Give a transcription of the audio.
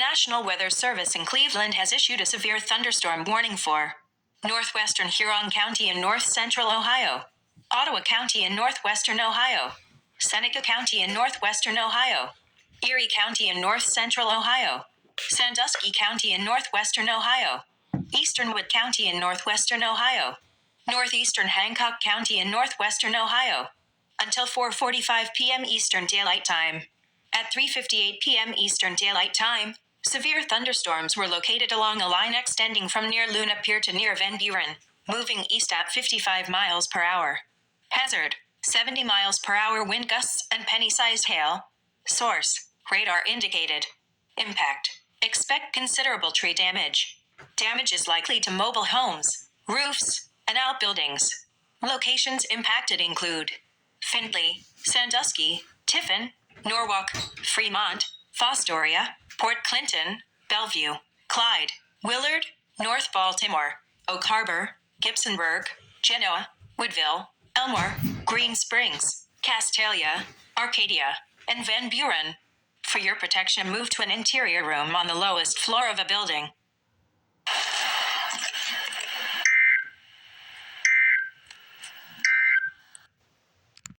National Weather Service in Cleveland has issued a severe thunderstorm warning for northwestern Huron County in north-central Ohio, Ottawa County in northwestern Ohio, Seneca County in northwestern Ohio, Erie County in north-central Ohio, Sandusky County in northwestern Ohio, Eastern Wood County in northwestern Ohio, northeastern Hancock County in northwestern Ohio, until 4:45 p.m. Eastern Daylight Time. At 3:58 p.m. Eastern Daylight Time, severe thunderstorms were located along a line extending from near Luna Pier to near Van Buren, moving east at 55 miles per hour. Hazard: 70 miles per hour wind gusts and penny-sized hail. Source: radar indicated. Impact: expect considerable tree damage. Damage is likely to mobile homes, roofs, and outbuildings. Locations impacted include Findlay, Sandusky, Tiffin, Norwalk, Fremont, Fostoria, Port Clinton, Bellevue, Clyde, Willard, North Baltimore, Oak Harbor, Gibsonburg, Genoa, Woodville, Elmore, Green Springs, Castalia, Arcadia, and Van Buren. For your protection, move to an interior room on the lowest floor of a building.